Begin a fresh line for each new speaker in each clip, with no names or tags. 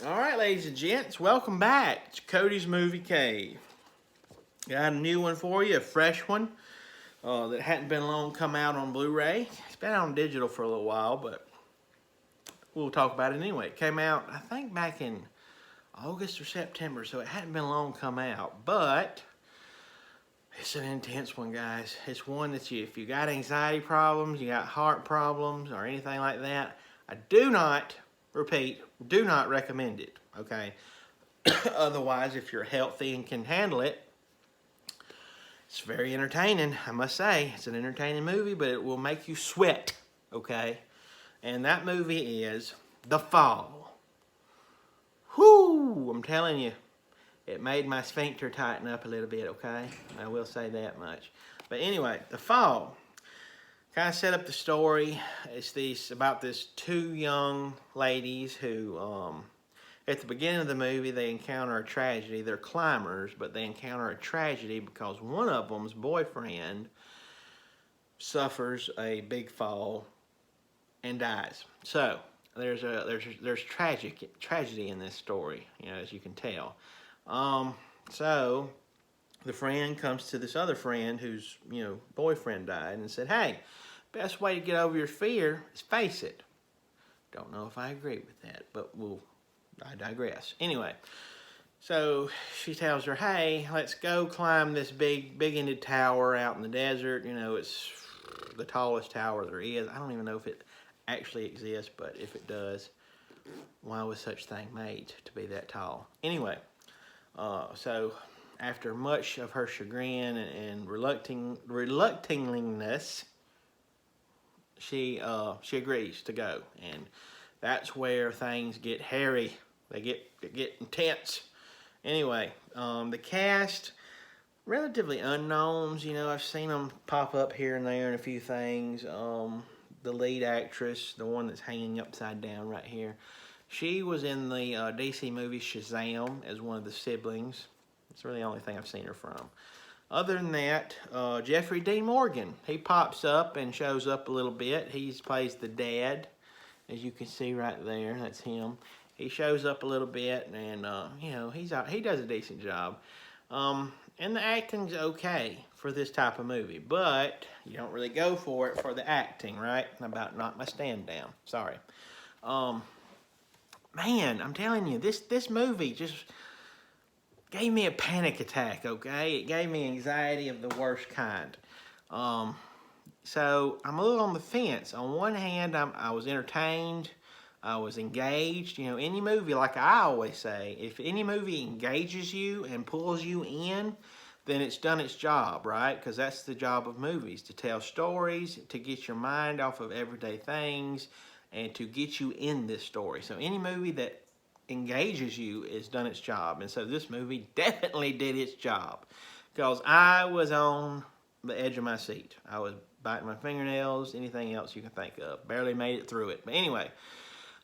All right, ladies and gents, welcome back to Cody's Movie Cave. Got a new one for you, a fresh one that hadn't been long come out on Blu-ray. It's been out on digital for a little while, but we'll talk about it anyway. It came out, I think, back in August or September, so it hadn't been long come out, but it's an intense one, guys. It's one that if you got anxiety problems, you got heart problems, or anything like that, I do not recommend it, okay? Otherwise, if you're healthy and can handle it, it's very entertaining, I must say. It's an entertaining movie, but it will make you sweat, okay? And that movie is The Fall. Whoo! I'm telling you, it made my sphincter tighten up a little bit, okay? I will say that much. But anyway, The Fall. Kind of set up the story. It's about this two young ladies who, at the beginning of the movie, they encounter a tragedy. They're climbers, but they encounter a tragedy because one of them's boyfriend suffers a big fall and dies. So there's tragedy in this story, as you can tell. So the friend comes to this other friend whose boyfriend died and said, "Hey, best way to get over your fear is face it." Don't know if I agree with that, but I digress. Anyway, so she tells her, "Hey, let's go climb this big-ended tower out in the desert. It's the tallest tower there is. I don't even know if it actually exists, but if it does, why was such thing made to be that tall?" Anyway, so after much of her chagrin and reluctingness, she agrees to go, and that's where things get hairy. They get intense. Anyway, the cast, relatively unknowns. I've seen them pop up here and there in a few things. The lead actress, the one that's hanging upside down right here, she was in the DC movie Shazam as one of the siblings. It's really the only thing I've seen her from. Other than that, Jeffrey Dean Morgan, he pops up and shows up a little bit. He plays the dad, as you can see right there. That's him. He shows up a little bit, and he does a decent job. And the acting's okay for this type of movie, but you don't really go for it for the acting, right? I'm about to knock my stand down. Sorry. Man, I'm telling you, this movie just gave me a panic attack, okay? It gave me anxiety of the worst kind. So I'm a little on the fence. On one hand, I was entertained. I was engaged. Any movie, like I always say, if any movie engages you and pulls you in, then it's done its job, right? Because that's the job of movies, to tell stories, to get your mind off of everyday things, and to get you in this story. So any movie that engages you has done its job. And so this movie definitely did its job, because I was on the edge of my seat. I was biting my fingernails, anything else you can think of. Barely made it through it. But anyway,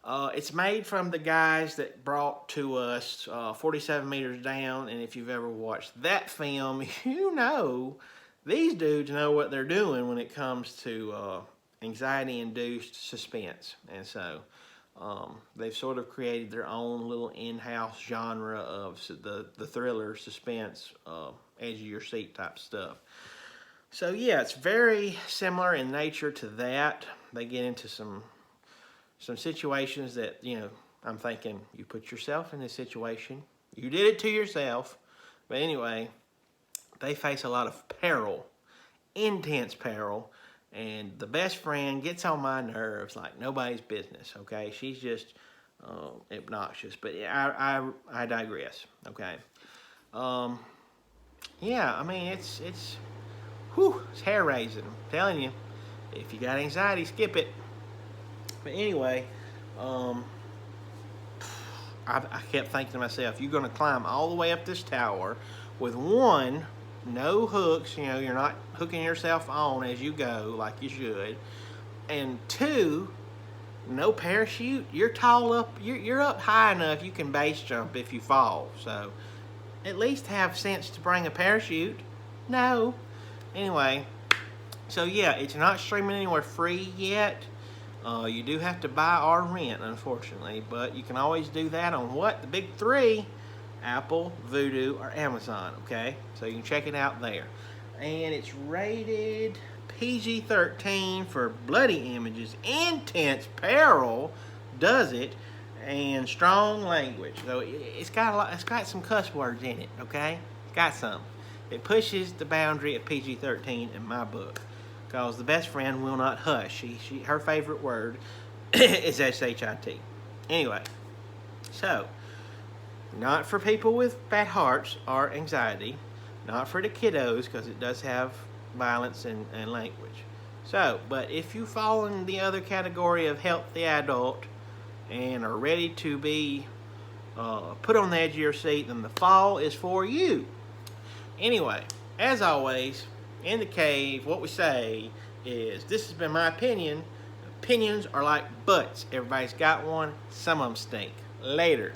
it's made from the guys that brought to us 47 Meters Down, and if you've ever watched that film, these dudes know what they're doing when it comes to anxiety-induced suspense. And so they've sort of created their own little in-house genre of the thriller, suspense, edge-of-your-seat type stuff. So yeah, it's very similar in nature to that. They get into some situations that, I'm thinking, you put yourself in this situation. You did it to yourself. But anyway, they face a lot of peril, intense peril, and the best friend gets on my nerves like nobody's business, okay? She's just obnoxious. But I digress, okay? Yeah, I mean, it's hair-raising. I'm telling you, if you got anxiety, skip it. But anyway, I kept thinking to myself, you're going to climb all the way up this tower with one, no hooks, you're not hooking yourself on as you go like you should, and two, no parachute. You're tall up, you're up high enough you can base jump if you fall, so at least have sense to bring a parachute. No. Anyway, so yeah, it's not streaming anywhere free yet. You do have to buy or rent, unfortunately, but you can always do that on what? The big three: Apple, Vudu, or Amazon, okay? So you can check it out there. And it's rated PG-13 for bloody images, intense peril, does it, and strong language. So it's got a lot. It's got some cuss words in it, okay? It's got some. It pushes the boundary of PG-13 in my book, because the best friend will not hush. Her favorite word is SHIT. Anyway, so not for people with bad hearts or anxiety, not for the kiddos, because it does have violence and language. So, but if you fall in the other category of healthy adult and are ready to be put on the edge of your seat, then the fall is for you. Anyway, as always, in the cave, what we say is, this has been my opinion. Opinions are like butts. Everybody's got one. Some of them stink. Later.